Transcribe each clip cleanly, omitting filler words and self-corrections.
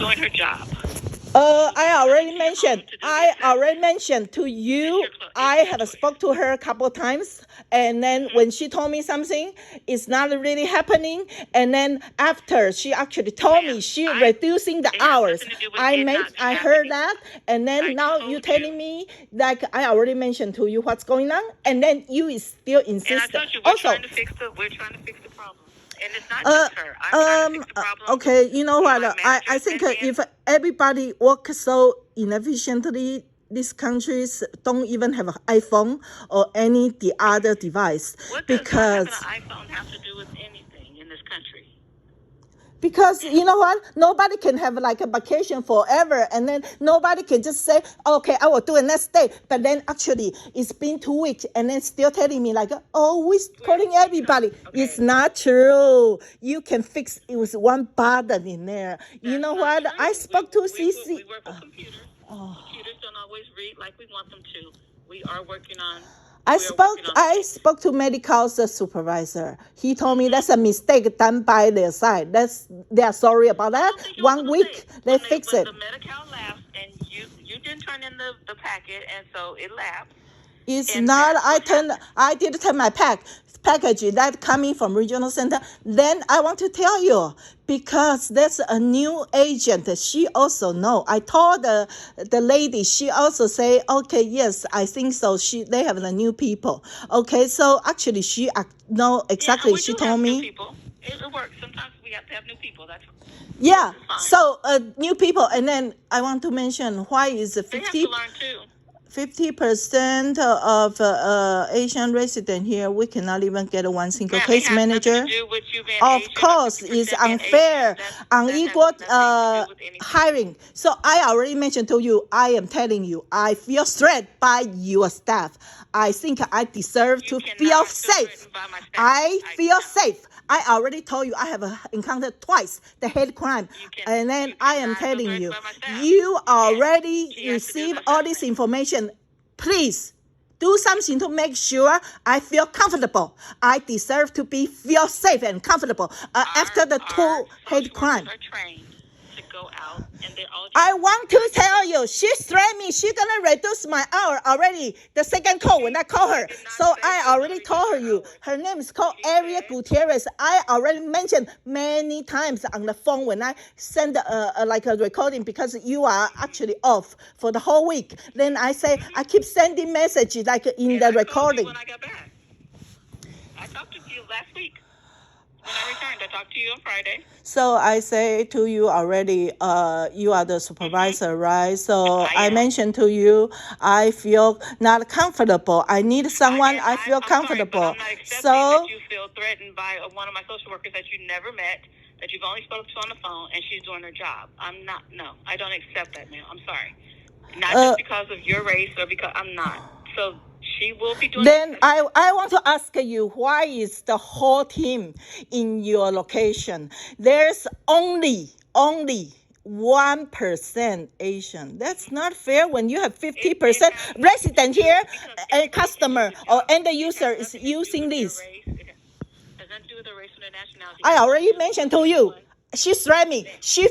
doing her job. I already mentioned to you. I have spoke to her a couple of times, and then when she told me something, it's not really happening. And then after she actually told me she reducing the hours, I heard that, and then now you telling me like I already mentioned to you what's going on, and then you is still insist. And I told you we're trying to fix the problem. And it's not just her. I'm trying to fix the problem. Okay, you know what? I think if everybody works so inefficiently, these countries don't even have an iPhone or any the other device. What does having an iPhone have to do with anything in this country? Because you know what? Nobody can have like a vacation forever, and then nobody can just say, okay, I will do it next day. But then actually, it's been 2 weeks, and then still telling me like, oh, we're calling everybody. Okay. It's not true. You can fix it with one button in there. You know what? True. I spoke to CC. We work with computers. Computers don't always read like we want them to. We are working on... I spoke to medical supervisor. He told me that's a mistake done by their side. They are sorry about that. 1 week they fix it. The medical lapsed, and you didn't turn in the packet, and so it lapsed. It's not. I did turn my package that coming from regional center. Then I want to tell you, because there's a new agent. She also know. I told the lady. She also say, okay, yes, I think so. They have the new people. Okay, so actually she know exactly. She told me. New people. It works. Sometimes we have to have new people. That's yeah. So new people, and then I want to mention why is 50. They have to learn too. 50% of Asian residents here, we cannot even get one single case manager. Of course, it's unfair, unequal hiring. So I already mentioned to you, I am telling you, I feel threatened by your staff. I think I deserve to feel safe. I feel safe. I already told you I have encountered twice the hate crime. And then I am telling you, you already received all this information. Please do something to make sure I feel comfortable. I deserve to feel safe and comfortable after the two hate crime. I want to tell you, she threatened me. She's going to reduce my hour already. The second call when I call her. So I already told her. Her name is called Aeriel Gutierrez. I already mentioned many times on the phone when I send like a recording because you are actually off for the whole week. Then I say, I keep sending messages like in the recording. When I got back. I talked to you last week. When I returned, I talked to you on Friday. So I say to you already, you are the supervisor, right? So I mentioned to you, I feel not comfortable. I need someone I feel comfortable. Sorry, but I'm not accepting that you feel threatened by one of my social workers that you never met, that you've only spoken to on the phone, and she's doing her job. No, I don't accept that, ma'am. I'm sorry. Not just because of your race or because I'm not. So she will be doing. Then I want to ask you, why is the whole team in your location? There's only 1% Asian. That's not fair when you have 50% resident here, a customer or end user is using this. I already mentioned to you. She threatened me. She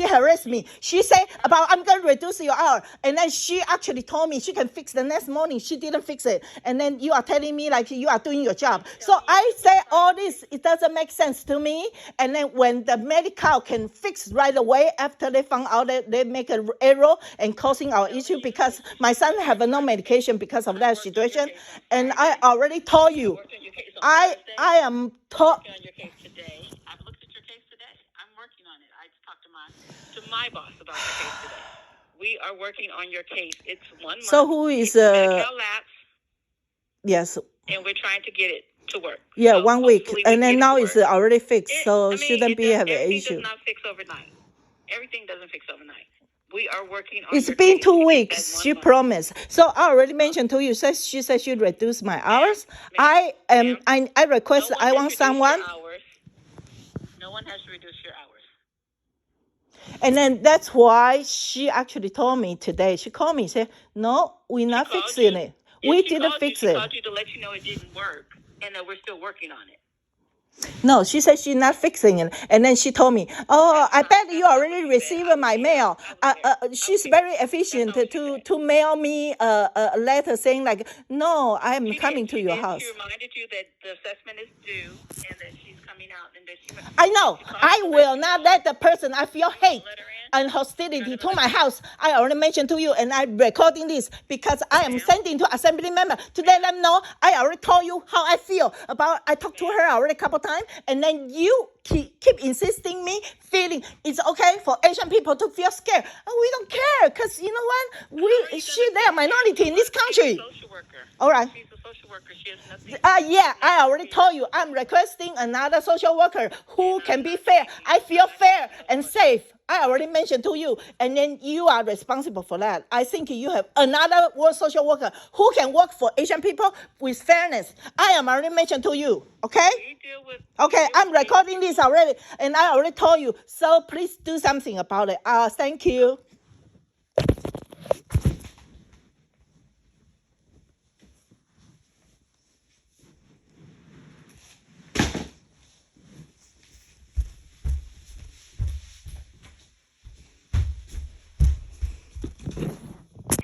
harassed me. She said I'm going to reduce your hour. And then she actually told me she can fix the next morning. She didn't fix it. And then you are telling me like you are doing your job. So I say all this, it doesn't make sense to me. And then when the medical can fix right away after they found out that they make an error and causing our issue because my son have no medication because of that situation. And I already told you, I am taught. My boss about the case today. We are working on your case. It's 1 month. So who is yes. And we're trying to get it to work. Yeah, so 1 week. And then now it's already fixed. Shouldn't have an issue. Everything does not fix overnight. Everything doesn't fix overnight. We are working on It's been 2 weeks. She promised. So I already mentioned to you. She said she'd reduce my hours. I request. I want someone. No one has to reduce your hours. And then that's why she actually told me today. She called me and said, no, we're not fixing it. We didn't fix it. She called you to let you know it didn't work and that we're still working on it. No, she said she's not fixing it. And then she told me, oh, I bet you already received my mail. She's very efficient to mail me a letter saying like, no, I'm coming to your house. She reminded you that the assessment is due and that she's coming out. And that I know. I will not let the person I feel hate and hostility to my house. I already mentioned to you, and I'm recording this because I am sending to assembly member to let them know. I already told you how I feel about. I talked to her already a couple times, and then you keep insisting me feeling it's okay for Asian people to feel scared. And we don't care because you know what? They are minority in this country. social worker. All right. She's a social worker. She has nothing. Yeah, I already told you. I'm requesting another social worker who can be fair. I feel fair and safe. I already mentioned to you, and then you are responsible for that. I think you have another social worker who can work for Asian people with fairness. I am already mentioned to you, okay? Okay, I'm recording this already, and I already told you, so please do something about it. Thank you.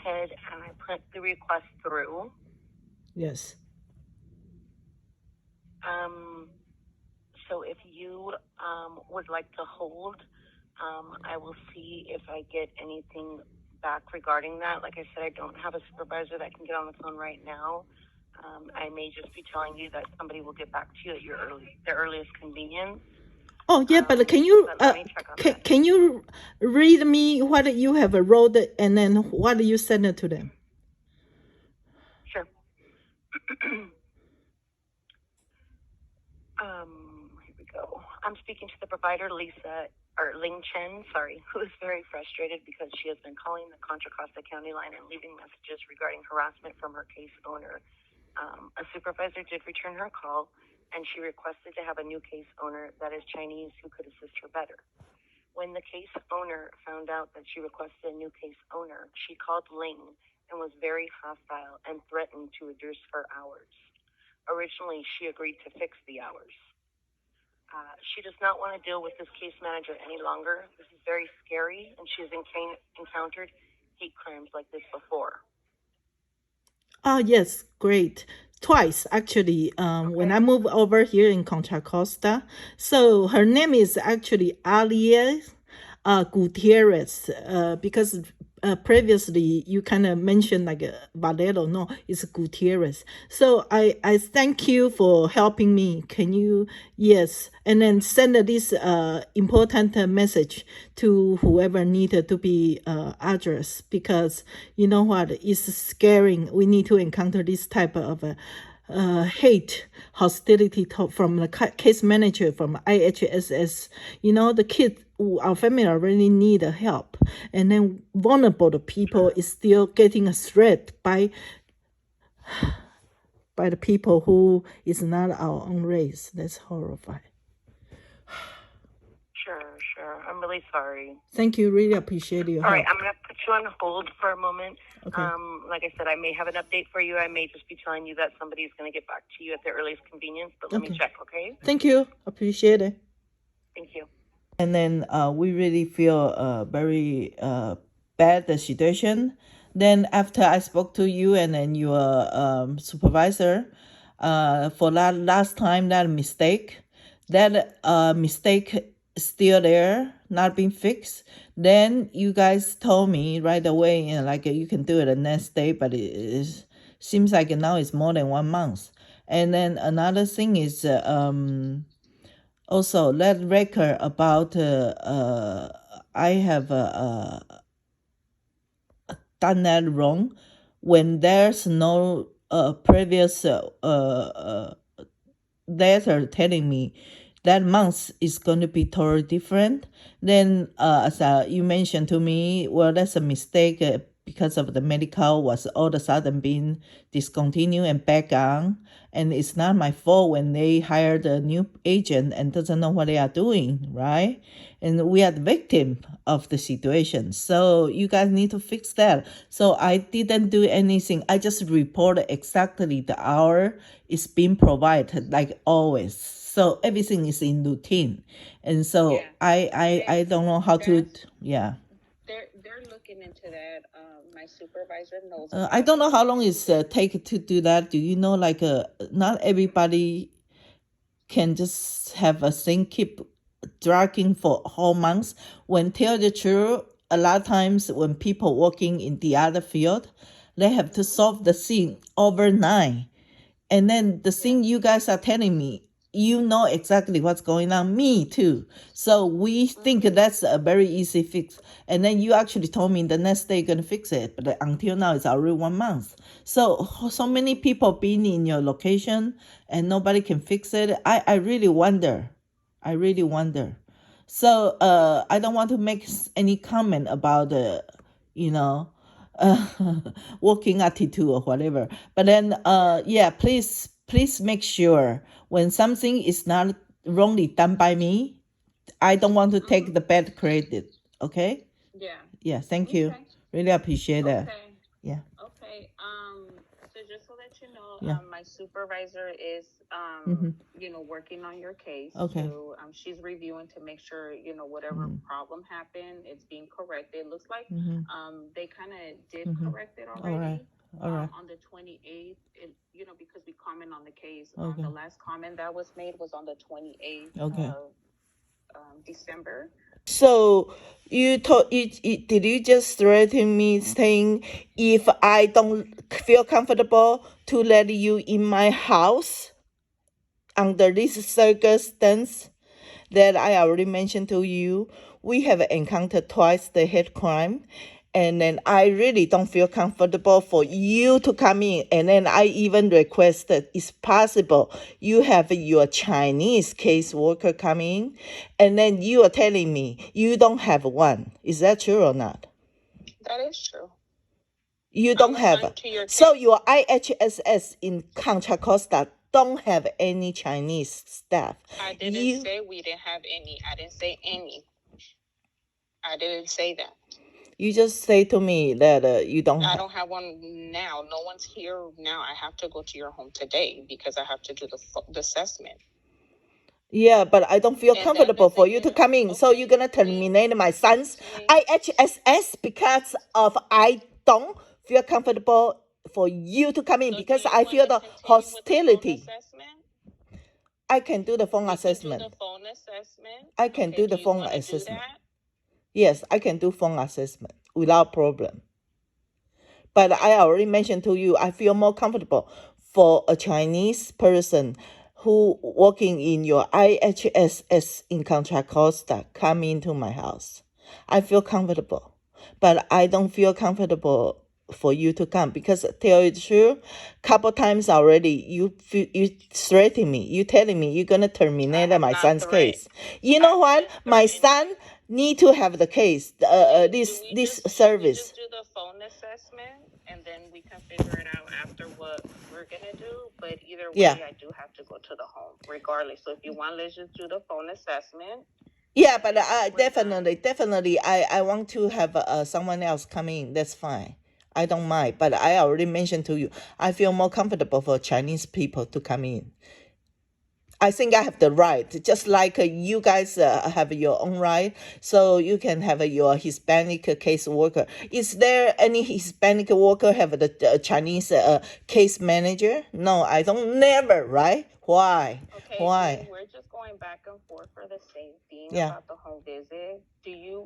And I put the request through. Yes. So if you would like to hold, I will see if I get anything back regarding that. Like I said, I don't have a supervisor that can get on the phone right now. I may just be telling you that somebody will get back to you at the earliest convenience. Oh yeah, but can you can you read me what you have wrote and then what you send it to them? Sure. Here we go. I'm speaking to the provider, Ling Chen, who is very frustrated because she has been calling the Contra Costa County line and leaving messages regarding harassment from her case owner. A supervisor did return her call, and she requested to have a new case owner that is Chinese who could assist her better. When the case owner found out that she requested a new case owner, she called Ling and was very hostile and threatened to reduce her hours. Originally, she agreed to fix the hours. She does not want to deal with this case manager any longer. This is very scary, and she has encountered hate crimes like this before. Oh, yes, great. Twice, actually, when I moved over here in Contra Costa. So her name is actually Aeriel Gutierrez, because previously you kind of mentioned like Valero. No, it's Gutierrez. So I thank you for helping me. Can you, yes, and then send this important message to whoever needed to be addressed, because you know what, it's scaring. We need to encounter this type of hate, hostility from the case manager from IHSS. You know, the kids, our family already need help, and then vulnerable people is still getting a threat by the people who is not our own race. That's horrifying. Sure. I'm really sorry. Thank you. Really appreciate your help. All right, I'm going to put you on hold for a moment. Okay. Like I said, I may have an update for you. I may just be telling you that somebody is going to get back to you at the earliest convenience, but let me check, okay? Thank you. Appreciate it. Thank you. And then we really feel very bad, the situation. Then after I spoke to you and then your supervisor for that last time, that mistake still there, not being fixed. Then you guys told me right away, like you can do it the next day, but it seems like now it's more than 1 month. And then another thing is also let record about I have done that wrong when there's no previous letter telling me that month is going to be totally different. Then as you mentioned to me, well, that's a mistake because of the medical was all of a sudden being discontinued and back on. And it's not my fault when they hired a new agent and doesn't know what they are doing, right? And we are the victim of the situation. So you guys need to fix that. So I didn't do anything. I just reported exactly the hour is being provided like always. So everything is in routine. And so I don't know how to, yeah. They're looking into that. My supervisor knows. I don't know how long it's take to do that. Do you know, like, not everybody can just have a thing keep dragging for whole months. When tell the truth, a lot of times when people working in the other field, they have to solve the thing overnight. And then the thing you guys are telling me, you know exactly what's going on. Me too. So we think that's a very easy fix. And then you actually told me the next day you're going to fix it. But until now, it's already 1 month. So many people being in your location and nobody can fix it. I really wonder. So I don't want to make any comment about the, working attitude or whatever. But then, please make sure when something is not wrongly done by me, I don't want to take the bad credit. Okay? Yeah, thank you. Really appreciate that. Yeah. Okay. So just to let you know, Yeah. my supervisor is, working on your case. Okay. So, she's reviewing to make sure, whatever problem happened, it's being corrected. It looks like, they kind of did correct it already. All right. On the 28th, because we comment on the case. Okay. The last comment that was made was on the 28th of December. So did you just threaten me saying if I don't feel comfortable to let you in my house under this circumstance that I already mentioned to you? We have encountered twice the hate crime. And then I really don't feel comfortable for you to come in. And then I even requested, it's possible you have your Chinese caseworker come in. And then you are telling me you don't have one. Is that true or not? That is true. You don't have. So your IHSS in Contra Costa don't have any Chinese staff. I didn't say we didn't have any. I didn't say any. I didn't say that. You just say to me that you don't I don't have one now. No one's here now. I have to go to your home today because I have to do the assessment. Yeah, but I don't feel comfortable for you to come in. Okay, so you're going to terminate my son's IHSS because of I don't feel comfortable for you to come in, because I feel the hostility. I can do the phone assessment. I can do the phone assessment. Yes, I can do phone assessment without problem. But I already mentioned to you, I feel more comfortable for a Chinese person who working in your IHSS in Contra Costa come into my house. I feel comfortable, but I don't feel comfortable for you to come, because tell you the truth, couple times already you threatening me. You telling me you're gonna terminate my son's case. You know what? My son need to have the case. This service. Just do the phone assessment, and then we can figure it out after what we're gonna do. But either way, I do have to go to the home regardless. So if you want, let's just do the phone assessment. Yeah, but definitely, I want to have someone else come in. That's fine. I don't mind. But I already mentioned to you, I feel more comfortable for Chinese people to come in. I think I have the right, just like you guys have your own right, so you can have your Hispanic case worker. Is there any Hispanic worker have the Chinese case manager? No, I don't. Never, right? Why? Okay, Why? We're just going back and forth for the same thing about the home visit.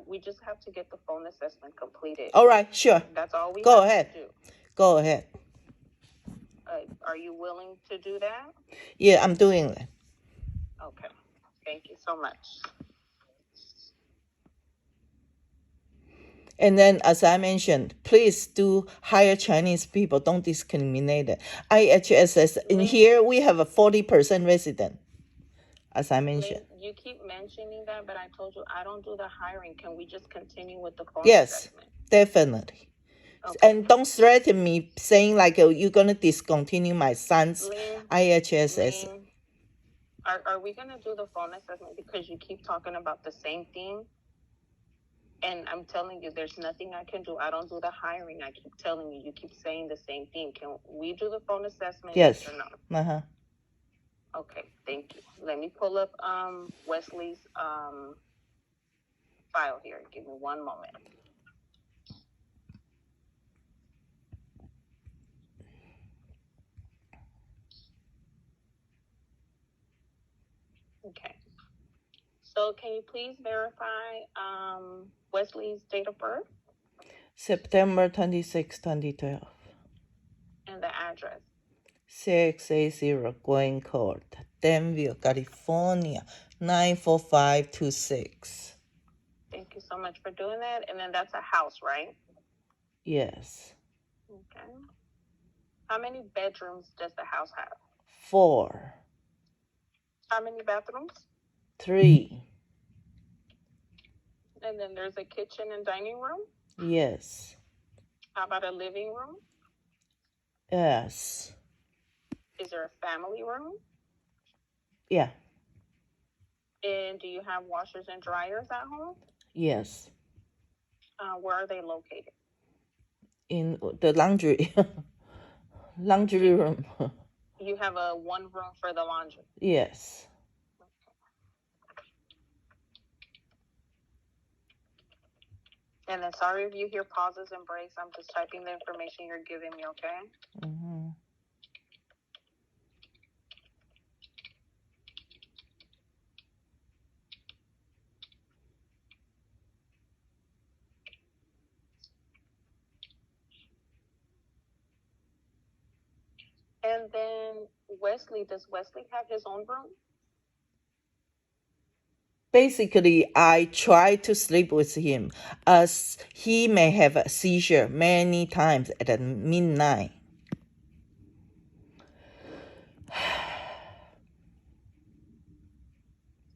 We just have to get the phone assessment completed. All right, sure. That's all we Go have ahead. to do. Go ahead. Are you willing to do that? Yeah, I'm doing it. Okay. Thank you so much. And then, as I mentioned, please do hire Chinese people. Don't discriminate. IHSS, in here, we have a 40% resident, as I mentioned. You keep mentioning that, but I told you I don't do the hiring. Can we just continue with the phone assessment? Definitely. Okay. And don't threaten me saying like you're going to discontinue my son's IHSS. Are we going to do the phone assessment? Because you keep talking about the same thing. And I'm telling you, there's nothing I can do. I don't do the hiring. I keep telling you. You keep saying the same thing. Can we do the phone assessment? Yes or no? Okay, thank you. Let me pull up Wesley's file here. Give me one moment. Okay. So can you please verify Wesley's date of birth? September 26, 2012. And the address? 680 Gwen Court, Denville, California, 94526. Thank you so much for doing that. And then that's a house, right? Yes. Okay. How many bedrooms does the house have? 4. How many bathrooms? 3. And then there's a kitchen and dining room? Yes. How about a living room? Yes. Is there a family room? Yeah. And do you have washers and dryers at home? Yes. Where are they located? In the laundry room. You have a one room for the laundry? Yes. And then sorry if you hear pauses and breaks. I'm just typing the information you're giving me, okay? Mm-hmm. And then Wesley, does Wesley have his own room? Basically, I try to sleep with him as he may have a seizure many times at midnight.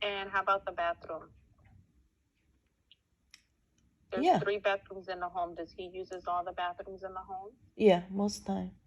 And how about the bathroom? There's Yeah. 3 bathrooms in the home. Does he uses all the bathrooms in the home? Yeah, most time.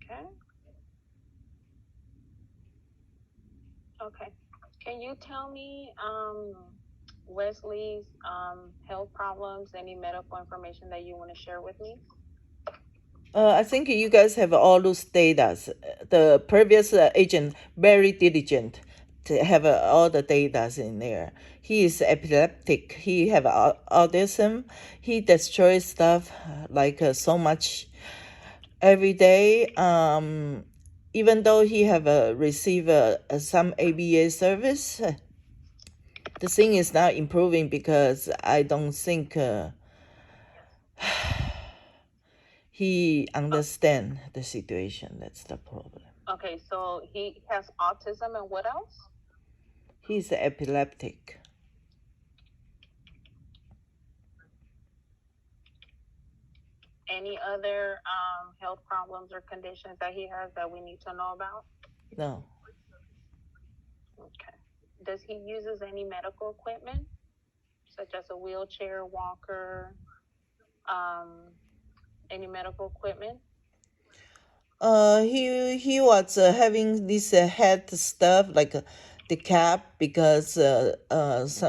Okay. Okay. Can you tell me Wesley's health problems, any medical information that you want to share with me? I think you guys have all those data. The previous agent, very diligent to have all the data in there. He is epileptic. He have autism. He destroys stuff like so much every day. Even though he have received some ABA service, the thing is not improving because I don't think he understand the situation. That's the problem. Okay, so he has autism and what else? He's epileptic. Any other health problems or conditions that he has that we need to know about? No. Okay. Does he uses any medical equipment, such as a wheelchair, walker, any medical equipment? He was having this head stuff like the cap because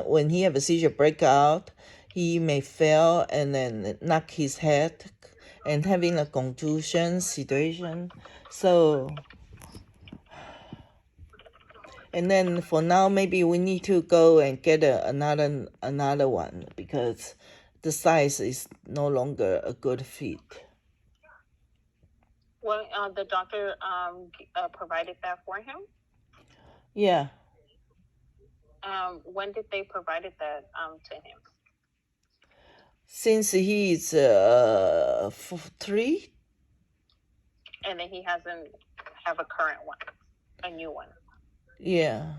when he have a seizure breakout, he may fail and then knock his head and having a contusion situation. So, and then for now, maybe we need to go and get another one because the size is no longer a good fit. Well, the doctor provided that for him? Yeah. When did they provided that to him? Since he is 3. And then he hasn't have a current one, a new one. Yeah.